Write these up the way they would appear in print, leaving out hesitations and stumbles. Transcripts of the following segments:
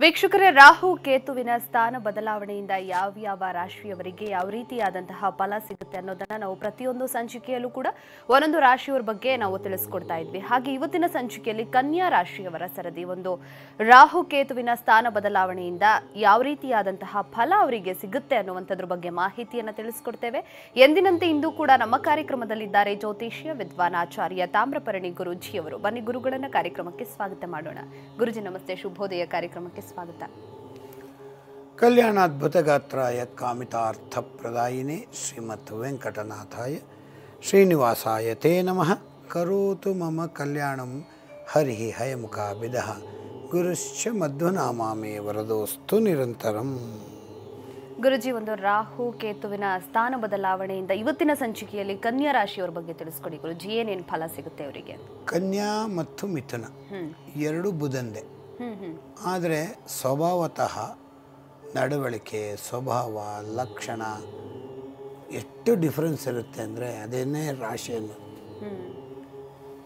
ವೀಕ್ಷಕರೇ, ರಾಹು ಕೇತುವಿನ ಸ್ಥಾನ ಬದಲಾವಣೆಯಿಂದ ಯಾವ ರಾಶಿಯವರಿಗೆ ಯಾವ ರೀತಿಯಾದಂತಹ ಫಲ ಸಿಗುತ್ತೆ ಅನ್ನೋದನ್ನ ನಾವು ಪ್ರತಿಯೊಂದು ಸಂಚಿಕೆಯಲ್ಲೂ ಕೂಡ ಒಂದೊಂದು ರಾಶಿಯವರ ಬಗ್ಗೆ ನಾವು ತಿಳಿಸ್ಕೊಡ್ತಾ ಇದ್ವಿ. ಹಾಗೆ ಇವತ್ತಿನ ಸಂಚಿಕೆಯಲ್ಲಿ ಕನ್ಯಾ ರಾಶಿಯವರ ಸರದಿ ಒಂದು ರಾಹು ಕೇತುವಿನ ಸ್ಥಾನ ಬದಲಾವಣೆಯಿಂದ ಯಾವ ರೀತಿಯಾದಂತಹ ಫಲ ಅವರಿಗೆ ಸಿಗುತ್ತೆ ಅನ್ನುವಂಥದ್ರ ಬಗ್ಗೆ ಮಾಹಿತಿಯನ್ನು ತಿಳಿಸ್ಕೊಡ್ತೇವೆ. ಎಂದಿನಂತೆ ಇಂದು ಕೂಡ ನಮ್ಮ ಕಾರ್ಯಕ್ರಮದಲ್ಲಿದ್ದಾರೆ ಜ್ಯೋತಿಷ್ಯ ವಿದ್ವಾನ್ ಆಚಾರ್ಯ ತಾಮ್ರಪರ್ಣಿ ಗುರೂಜಿಯವರು. ಬನ್ನಿ ಗುರುಗಳನ್ನ ಕಾರ್ಯಕ್ರಮಕ್ಕೆ ಸ್ವಾಗತ ಮಾಡೋಣ. ಗುರುಜಿ ನಮಸ್ತೆ, ಶುಭೋದಯ ಕಾರ್ಯಕ್ರಮಕ್ಕೆ ಸ್ವಾಗತ. ಕಲ್ಯಾಣಾದ್ಭುತ ಗಾತ್ರಾಯ ಕಾಮಿತಾರ್ಥ ಪ್ರದಾಯಿನೇ ಶ್ರೀಮತ್ ವೆಂಕಟನಾಥಾಯ ಶ್ರೀನಿವಾಸಾಯ ತೇ ನಮಃ. ಕರೋತು ಮಮ ಕಲ್ಯಾಣಂ ಹರಿ ಹಯಮುಖಾಭಿದಃ ಗುರುಶ್ಚ ಮಧ್ವನಾಮಾಮೇ ವರದೋಸ್ತು ನಿರಂತರಂ. ಗುರುಜಿ, ಒಂದು ರಾಹು ಕೇತುವಿನ ಸ್ಥಾನ ಬದಲಾವಣೆಯಿಂದ ಇವತ್ತಿನ ಸಂಚಿಕೆಯಲ್ಲಿ ಕನ್ಯಾ ರಾಶಿಯವರ ಬಗ್ಗೆ ತಿಳಿಸ್ಕೊಡಿ ಗುರುಜಿ. ಏನೇನು ಫಲ ಸಿಗುತ್ತೆ ಅವರಿಗೆ? ಕನ್ಯಾ ಮತ್ತು ಮಿಥುನ ಎರಡು ಬುಧಂದೆ, ಆದರೆ ಸ್ವಭಾವತಃ ನಡವಳಿಕೆ, ಸ್ವಭಾವ, ಲಕ್ಷಣ ಎಷ್ಟು ಡಿಫ್ರೆನ್ಸ್ ಇರುತ್ತೆ ಅಂದರೆ ಅದೇನೇ ರಾಶಿಯನ್ನು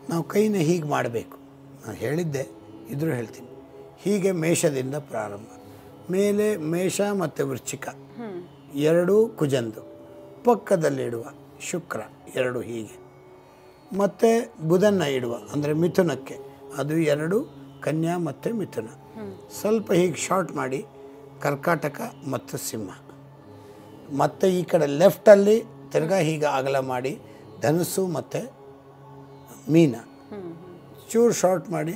ನಾವು ಕೈನ ಹೀಗೆ ಮಾಡಬೇಕು. ನಾನು ಹೇಳಿದ್ದೆ, ಇದ್ರೂ ಹೇಳ್ತೀನಿ. ಹೀಗೆ ಮೇಷದಿಂದ ಪ್ರಾರಂಭ, ಮೇಲೆ ಮೇಷ ಮತ್ತು ವೃಶ್ಚಿಕ ಎರಡು ಕುಜಂದು, ಪಕ್ಕದಲ್ಲಿಡುವ ಶುಕ್ರ ಎರಡು ಹೀಗೆ, ಮತ್ತು ಬುಧನ ಇಡುವ ಅಂದರೆ ಮಿಥುನಕ್ಕೆ ಅದು ಎರಡು ಕನ್ಯಾ ಮತ್ತು ಮಿಥುನ. ಸ್ವಲ್ಪ ಹೀಗೆ ಶಾರ್ಟ್ ಮಾಡಿ ಕರ್ಕಾಟಕ ಮತ್ತು ಸಿಂಹ, ಮತ್ತು ಈ ಕಡೆ ಲೆಫ್ಟಲ್ಲಿ ತಿರ್ಗಾ ಹೀಗೆ ಅಗಲ ಮಾಡಿ ಧನುಸ್ಸು ಮತ್ತು ಮೀನ, ಚೂರು ಶಾರ್ಟ್ ಮಾಡಿ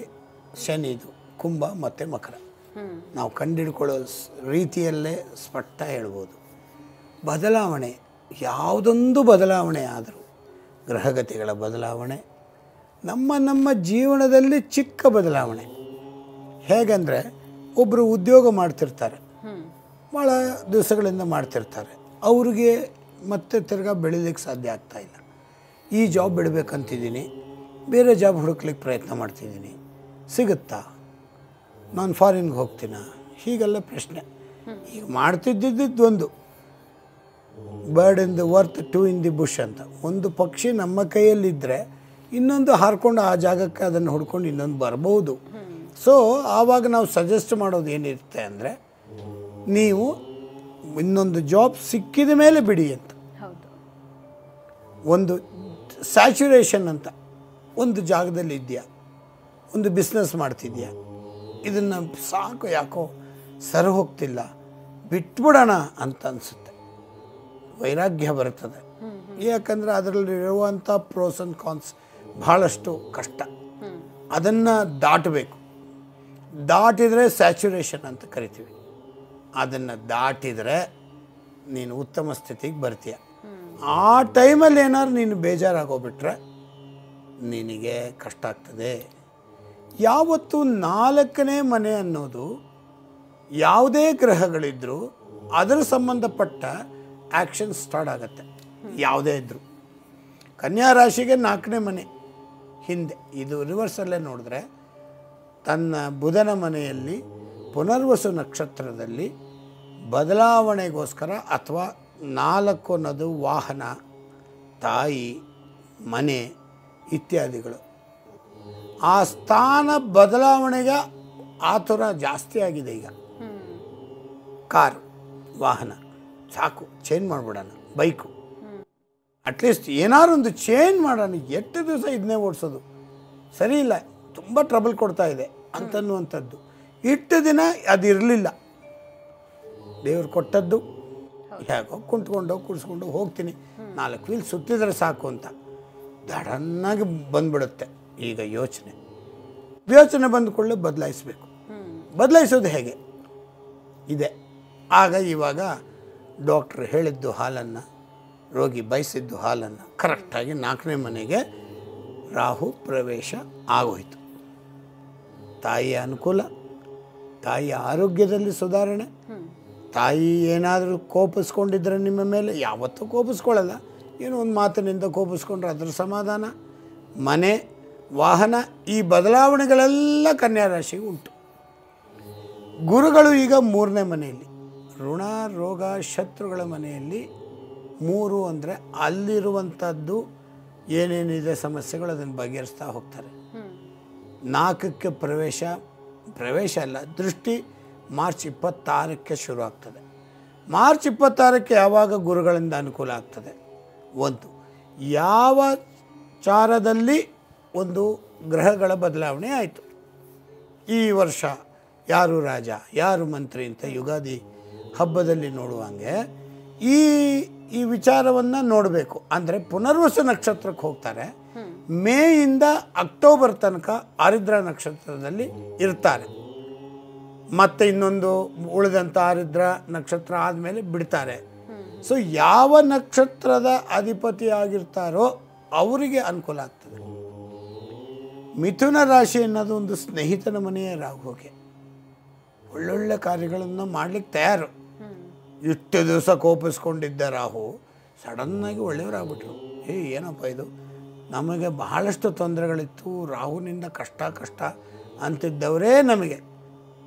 ಶನಿದು ಕುಂಭ ಮತ್ತು ಮಕರ. ನಾವು ಕಂಡಿಡ್ಕೊಳ್ಳೋ ರೀತಿಯಲ್ಲೇ ಸ್ಪಷ್ಟ ಹೇಳ್ಬೋದು. ಬದಲಾವಣೆ, ಯಾವುದೊಂದು ಬದಲಾವಣೆ ಆದರೂ, ಗ್ರಹಗತಿಗಳ ಬದಲಾವಣೆ, ನಮ್ಮ ಜೀವನದಲ್ಲಿ ಚಿಕ್ಕ ಬದಲಾವಣೆ. ಹೇಗೆಂದರೆ ಒಬ್ಬರು ಉದ್ಯೋಗ ಮಾಡ್ತಿರ್ತಾರೆ, ಭಾಳ ದಿವಸಗಳಿಂದ ಮಾಡ್ತಿರ್ತಾರೆ, ಅವ್ರಿಗೆ ಮತ್ತೆ ತಿರ್ಗಾ ಬೆಳೀಲಿಕ್ಕೆ ಸಾಧ್ಯ ಆಗ್ತಾಯಿಲ್ಲ. ಈ ಜಾಬ್ ಬಿಡಬೇಕಂತಿದ್ದೀನಿ, ಬೇರೆ ಜಾಬ್ ಹುಡುಕ್ಲಿಕ್ಕೆ ಪ್ರಯತ್ನ ಮಾಡ್ತಿದ್ದೀನಿ, ಸಿಗುತ್ತಾ? ನಾನು ಫಾರಿನ್ಗೆ ಹೋಗ್ತೀನ? ಹೀಗೆಲ್ಲ ಪ್ರಶ್ನೆ. ಈಗ ಮಾಡ್ತಿದ್ದಿದ್ದು ಒಂದು bird in the worth, two in the bush ಅಂತ. ಒಂದು ಪಕ್ಷಿ ನಮ್ಮ ಕೈಯಲ್ಲಿದ್ದರೆ ಇನ್ನೊಂದು ಹಾರ್ಕೊಂಡು ಆ ಜಾಗಕ್ಕೆ ಅದನ್ನು ಹುಡ್ಕೊಂಡು ಇನ್ನೊಂದು ಬರ್ಬೋದು. ಸೊ ಆವಾಗ ನಾವು ಸಜೆಸ್ಟ್ ಮಾಡೋದು ಏನಿರುತ್ತೆ ಅಂದರೆ, ನೀವು ಇನ್ನೊಂದು ಜಾಬ್ ಸಿಕ್ಕಿದ ಮೇಲೆ ಬಿಡಿ ಅಂತ. ಒಂದು ಸ್ಯಾಚುರೇಷನ್ ಅಂತ ಒಂದು ಜಾಗದಲ್ಲಿ ಇದೆಯಾ, ಒಂದು ಬಿಸ್ನೆಸ್ ಮಾಡ್ತಿದ್ಯಾ, ಇದನ್ನು ಸಾಕು, ಯಾಕೋ ಸರಿ ಹೋಗ್ತಿಲ್ಲ, ಬಿಟ್ಬಿಡೋಣ ಅಂತ ಅನಿಸುತ್ತೆ. ವೈರಾಗ್ಯ ಬರ್ತದೆ. ಯಾಕಂದರೆ ಅದರಲ್ಲಿರುವಂಥ ಪ್ರೋಸ್ ಆ್ಯಂಡ್ ಕಾನ್ಸ್ ಭಾಳಷ್ಟು ಕಷ್ಟ. ಅದನ್ನು ದಾಟಬೇಕು. ದಾಟಿದರೆ ಸ್ಯಾಚುರೇಷನ್ ಅಂತ ಕರಿತೀವಿ. ಅದನ್ನು ದಾಟಿದರೆ ನೀನು ಉತ್ತಮ ಸ್ಥಿತಿಗೆ ಬರ್ತೀಯ. ಆ ಟೈಮಲ್ಲಿ ಏನಾದ್ರು ನೀನು ಬೇಜಾರಾಗೋಗ್ಬಿಟ್ರೆ ನಿನಗೆ ಕಷ್ಟ ಆಗ್ತದೆ. ಯಾವತ್ತು ನಾಲ್ಕನೇ ಮನೆ ಅನ್ನೋದು ಯಾವುದೇ ಗ್ರಹಗಳಿದ್ದರೂ ಅದರ ಸಂಬಂಧಪಟ್ಟ ಆ್ಯಕ್ಷನ್ ಸ್ಟಾರ್ಟ್ ಆಗುತ್ತೆ. ಯಾವುದೇ ಇದ್ದರೂ ಕನ್ಯಾ ರಾಶಿಗೆ ನಾಲ್ಕನೇ ಮನೆ ಹಿಂದೆ, ಇದು ರಿವರ್ಸಲ್ಲೇ ನೋಡಿದ್ರೆ ತನ್ನ ಬುಧನ ಮನೆಯಲ್ಲಿ ಪುನರ್ವಸು ನಕ್ಷತ್ರದಲ್ಲಿ ಬದಲಾವಣೆಗೋಸ್ಕರ, ಅಥವಾ ನಾಲ್ಕು ಅನ್ನೋದು ವಾಹನ, ತಾಯಿ, ಮನೆ ಇತ್ಯಾದಿಗಳು, ಆ ಸ್ಥಾನ ಬದಲಾವಣೆಗೆ ಆತುರ ಜಾಸ್ತಿ ಆಗಿದೆ. ಈಗ ಕಾರ್, ವಾಹನ ಸಾಕು, ಚೇಂಜ್ ಮಾಡಿಬಿಡೋಣ, ಬೈಕು ಅಟ್ಲೀಸ್ಟ್ ಏನಾದ್ರು ಒಂದು ಚೇಂಜ್ ಮಾಡೋಣ. ಎಷ್ಟು ದಿವಸ ಇದನ್ನೇ ಓಡಿಸೋದು ಸರಿ ಇಲ್ಲ, ತುಂಬ ಟ್ರಬಲ್ ಕೊಡ್ತಾ ಇದೆ ಅಂತನ್ನುವಂಥದ್ದು. ಇಷ್ಟು ದಿನ ಅದಿರಲಿಲ್ಲ, ದೇವ್ರು ಕೊಟ್ಟದ್ದು, ಹೇಗೋ ಕುಂತ್ಕೊಂಡು ಕುಡಿಸ್ಕೊಂಡು ಹೋಗ್ತೀನಿ, 4 ವೀಲ್ ಸುತ್ತಿದ್ರೆ ಸಾಕು ಅಂತ ದಡನ್ನಾಗಿ ಬಂದ್ಬಿಡುತ್ತೆ. ಈಗ ಯೋಚನೆ ಬಂದುಕೊಳ್ಳೆ ಬದಲಾಯಿಸಬೇಕು. ಬದಲಾಯಿಸೋದು ಹೇಗೆ ಇದೆ. ಆಗ ಇವಾಗ ಡಾಕ್ಟ್ರು ಹೇಳಿದ್ದು ಹಾಲನ್ನು, ರೋಗಿ ಬಯಸಿದ್ದು ಹಾಲನ್ನು ಕರೆಕ್ಟಾಗಿ 4ನೇ ಮನೆಗೆ ರಾಹು ಪ್ರವೇಶ ಆಗೋಯ್ತು. ತಾಯಿಯ ಅನುಕೂಲ, ತಾಯಿಯ ಆರೋಗ್ಯದಲ್ಲಿ ಸುಧಾರಣೆ. ತಾಯಿ ಏನಾದರೂ ಕೋಪಿಸ್ಕೊಂಡಿದ್ರೆ ನಿಮ್ಮ ಮೇಲೆ, ಯಾವತ್ತೂ ಕೋಪಿಸ್ಕೊಳ್ಳಲ್ಲ, ಏನೋ ಒಂದು ಮಾತಿನಿಂದ ಕೋಪಿಸ್ಕೊಂಡ್ರೆ ಅದರ ಸಮಾಧಾನ. ಮನೆ, ವಾಹನ, ಈ ಬದಲಾವಣೆಗಳೆಲ್ಲ ಕನ್ಯಾ ರಾಶಿಗೆ ಉಂಟು. ಗುರುಗಳು ಈಗ 3ನೇ ಮನೆಯಲ್ಲಿ, ಋಣ, ರೋಗ, ಶತ್ರುಗಳ ಮನೆಯಲ್ಲಿ 3 ಅಂದರೆ ಅಲ್ಲಿರುವಂಥದ್ದು ಏನೇನಿದೆ ಸಮಸ್ಯೆಗಳು ಅದನ್ನು ಬಗೆಹರಿಸ್ತಾ ಹೋಗ್ತಾರೆ. 4ಕ್ಕೆ ಪ್ರವೇಶ ಅಲ್ಲ, ದೃಷ್ಟಿ ಮಾರ್ಚ್ 26ಕ್ಕೆ ಶುರು ಆಗ್ತದೆ. ಮಾರ್ಚ್ 26ಕ್ಕೆ ಯಾವಾಗ ಗುರುಗಳಿಂದ ಅನುಕೂಲ ಆಗ್ತದೆ? ಒಂದು ಯಾವ ಚಾರದಲ್ಲಿ ಒಂದು ಗ್ರಹಗಳ ಬದಲಾವಣೆ ಆಯಿತು. ಈ ವರ್ಷ ಯಾರು ರಾಜ ಯಾರು ಮಂತ್ರಿ ಅಂತ ಯುಗಾದಿ ಹಬ್ಬದಲ್ಲಿ ನೋಡುವಂಗೆ ಈ ವಿಚಾರವನ್ನು ನೋಡಬೇಕು. ಅಂದರೆ ಪುನರ್ವಸು ನಕ್ಷತ್ರಕ್ಕೆ ಹೋಗ್ತಾರೆ. ಮೇಯಿಂದ ಅಕ್ಟೋಬರ್ ತನಕ ಆರಿದ್ರ ನಕ್ಷತ್ರದಲ್ಲಿ ಇರ್ತಾರೆ. ಮತ್ತು ಇನ್ನೊಂದು ಉಳಿದಂಥ ಆರಿದ್ರ ನಕ್ಷತ್ರ ಆದಮೇಲೆ ಬಿಡ್ತಾರೆ. ಸೊ ಯಾವ ನಕ್ಷತ್ರದ ಅಧಿಪತಿ ಆಗಿರ್ತಾರೋ ಅವರಿಗೆ ಅನುಕೂಲ ಆಗ್ತದೆ. ಮಿಥುನ ರಾಶಿ ಅನ್ನೋದು ಒಂದು ಸ್ನೇಹಿತನ ಮನೆಯ ರಾಹುಗೆ ಒಳ್ಳೊಳ್ಳೆ ಕಾರ್ಯಗಳನ್ನು ಮಾಡಲಿಕ್ಕೆ ತಯಾರು. ಇಷ್ಟು ದಿವಸ ಕೋಪಿಸ್ಕೊಂಡಿದ್ದ ರಾಹು ಸಡನ್ನಾಗಿ ಒಳ್ಳೆಯವರಾಗ್ಬಿಟ್ರು. ಏನಪ್ಪ ಇದು, ನಮಗೆ ಬಹಳಷ್ಟು ತೊಂದರೆಗಳಿತ್ತು, ರಾಹುನಿಂದ ಕಷ್ಟ ಅಂತಿದ್ದವರೇ ನಮಗೆ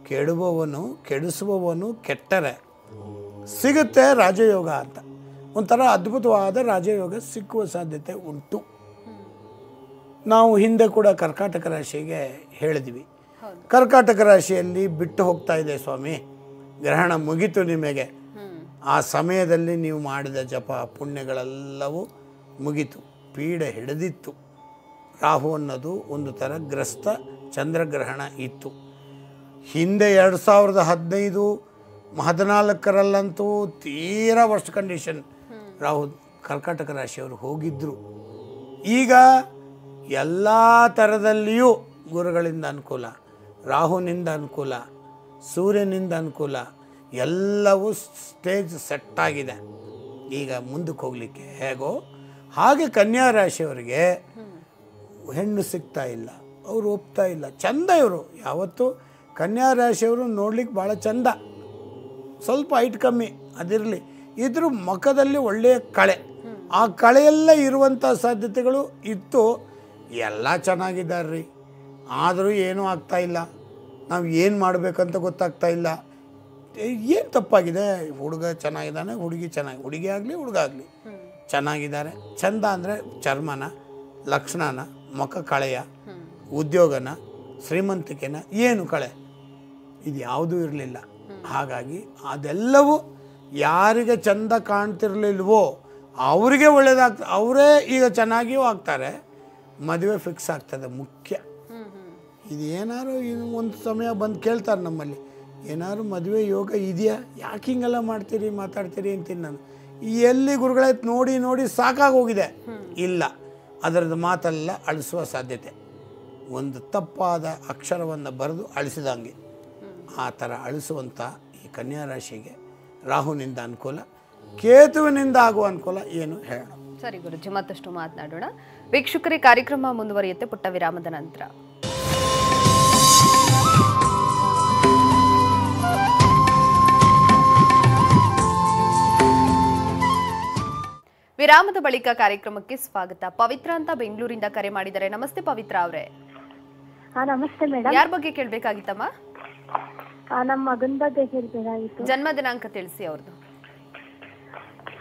ಕೆಡುವವನು ಕೆಡಿಸುವವನು ಕೆಟ್ಟರೆ ಸಿಗುತ್ತೆ ರಾಜಯೋಗ ಅಂತ. ಒಂಥರ ಅದ್ಭುತವಾದ ರಾಜಯೋಗ ಸಿಕ್ಕುವ ಸಾಧ್ಯತೆ ಉಂಟು. ನಾವು ಹಿಂದೆ ಕೂಡ ಕರ್ಕಾಟಕ ರಾಶಿಗೆ ಹೇಳಿದ್ವಿ, ಕರ್ಕಾಟಕ ರಾಶಿಯಲ್ಲಿ ಬಿಟ್ಟು ಹೋಗ್ತಾ ಇದೆ ಸ್ವಾಮಿ, ಗ್ರಹಣ ಮುಗಿತು ನಿಮಗೆ, ಆ ಸಮಯದಲ್ಲಿ ನೀವು ಮಾಡಿದ ಜಪ ಪುಣ್ಯಗಳೆಲ್ಲವೂ ಮುಗಿತು, ಪೀಡೆ ಹಿಡಿದಿತ್ತು. ರಾಹು ಅನ್ನೋದು ಒಂದು ಥರ ಗ್ರಸ್ತ ಚಂದ್ರಗ್ರಹಣ ಇತ್ತು. ಹಿಂದೆ 2015-14ರಲ್ಲಂತೂ ತೀರಾ ವರ್ಸ್ಟ್ ಕಂಡೀಷನ್ ರಾಹು ಕರ್ಕಾಟಕ ರಾಶಿಯವರು ಹೋಗಿದ್ದರು. ಈಗ ಎಲ್ಲ ಥರದಲ್ಲಿಯೂ ಗುರುಗಳಿಂದ ಅನುಕೂಲ, ರಾಹುನಿಂದ ಅನುಕೂಲ, ಸೂರ್ಯನಿಂದ ಅನುಕೂಲ, ಎಲ್ಲವೂ ಸ್ಟೇಜ್ ಸೆಟ್ಟಾಗಿದೆ. ಈಗ ಮುಂದಕ್ಕೆ ಹೋಗಲಿಕ್ಕೆ ಹೇಗೋ ಹಾಗೆ ಕನ್ಯಾ ರಾಶಿಯವರಿಗೆ ಹೆಣ್ಣು ಸಿಗ್ತಾ ಇಲ್ಲ, ಅವರು ಒಪ್ತಾ ಇಲ್ಲ. ಚಂದ ಇವರು ಯಾವತ್ತೂ ಕನ್ಯಾ ರಾಶಿಯವರು ನೋಡ್ಲಿಕ್ಕೆ ಭಾಳ ಚಂದ, ಸ್ವಲ್ಪ ಹೈಟ್ ಕಮ್ಮಿ ಅದಿರಲಿ, ಇದ್ರ ಮುಖದಲ್ಲಿ ಒಳ್ಳೆಯ ಕಳೆ, ಆ ಕಳೆಯೆಲ್ಲ ಇರುವಂಥ ಸಾಧ್ಯತೆಗಳು ಇತ್ತು. ಎಲ್ಲ ಚೆನ್ನಾಗಿದ್ದಾರೆ ರೀ, ಆದರೂ ಏನೂ ಆಗ್ತಾಯಿಲ್ಲ, ನಾವು ಏನು ಮಾಡಬೇಕಂತ ಗೊತ್ತಾಗ್ತಾ ಇಲ್ಲ. ಏನು ತಪ್ಪಾಗಿದೆ? ಹುಡುಗ ಚೆನ್ನಾಗಿದ್ದಾನೆ, ಹುಡುಗಿ ಆಗಲಿ ಹುಡುಗ ಆಗಲಿ ಚೆನ್ನಾಗಿದ್ದಾರೆ. ಚಂದ ಅಂದರೆ ಚರ್ಮನ, ಲಕ್ಷಣನ, ಮುಖ ಕಳೆಯ, ಉದ್ಯೋಗನ, ಶ್ರೀಮಂತಿಕೆನ, ಏನು ಕಳೆ ಇದು ಯಾವುದೂ ಇರಲಿಲ್ಲ. ಹಾಗಾಗಿ ಅದೆಲ್ಲವೂ ಯಾರಿಗೆ ಚಂದ ಕಾಣ್ತಿರ್ಲಿಲ್ವೋ ಅವರಿಗೆ ಒಳ್ಳೆಯದಾಗ್ತದೆ, ಅವರೇ ಈಗ ಚೆನ್ನಾಗಿಯೂ ಆಗ್ತಾರೆ, ಮದುವೆ ಫಿಕ್ಸ್ ಆಗ್ತದೆ. ಮುಖ್ಯ ಇದು ಏನಾದ್ರು ಒಂದು ಸಮಯ ಬಂದು ಕೇಳ್ತಾರೆ ನಮ್ಮಲ್ಲಿ, ಏನಾದ್ರು ಮದುವೆ ಯೋಗ ಇದೆಯಾ, ಯಾಕೆ ಹಿಂಗೆಲ್ಲ ಮಾಡ್ತೀರಿ ಮಾತಾಡ್ತೀರಿ ಅಂತೀನಿ ನಾನು. ಎಲ್ಲಿ ಗುರುಗಳೇ ನೋಡಿ ಸಾಕಾಗೋಗಿದೆ. ಇಲ್ಲ, ಅದರದ್ದು ಮಾತೆಲ್ಲ ಅಳಿಸುವ ಸಾಧ್ಯತೆ, ಒಂದು ತಪ್ಪಾದ ಅಕ್ಷರವನ್ನು ಬರೆದು ಅಳಿಸಿದಂಗೆ ಆ ಥರ ಅಳಿಸುವಂಥ ಈ ಕನ್ಯಾ ರಾಶಿಗೆ ರಾಹುನಿಂದ ಅನುಕೂಲ, ಕೇತುವಿನಿಂದ ಆಗುವ ಅನುಕೂಲ ಏನು ಹೇಳೋಣ. ಸರಿ ಗುರುಜಿ, ಮತ್ತಷ್ಟು ಮಾತನಾಡೋಣ. ವೀಕ್ಷಕರೇ, ಕಾರ್ಯಕ್ರಮ ಮುಂದುವರಿಯುತ್ತೆ ಪುಟ್ಟ ವಿರಾಮದ ನಂತರ. ವಿರಾಮದ ಬಳಿಕ ಕಾರ್ಯಕ್ರಮಕ್ಕೆ ಸ್ವಾಗತ. ಪವಿತ್ರ ಅಂತ ಬೆಂಗಳೂರಿಂದ ಕರೆ ಮಾಡಿದ್ದಾರೆ. ನಮಸ್ತೆ ಪವಿತ್ರ ಅವರೇ. ನಮಸ್ತೆ ಮೇಡಮ್. ಯಾರ ಬಗ್ಗೆ ಕೇಳಬೇಕಾಗಿತ್ತಮ್ಮ? ನಮ್ಮ ಮಗನ ಬಗ್ಗೆ ಕೇಳಬೇಕಾಗಿತ್ತು. ಜನ್ಮ ದಿನಾಂಕ ತಿಳಿಸಿ ಅವ್ರದ್ದು.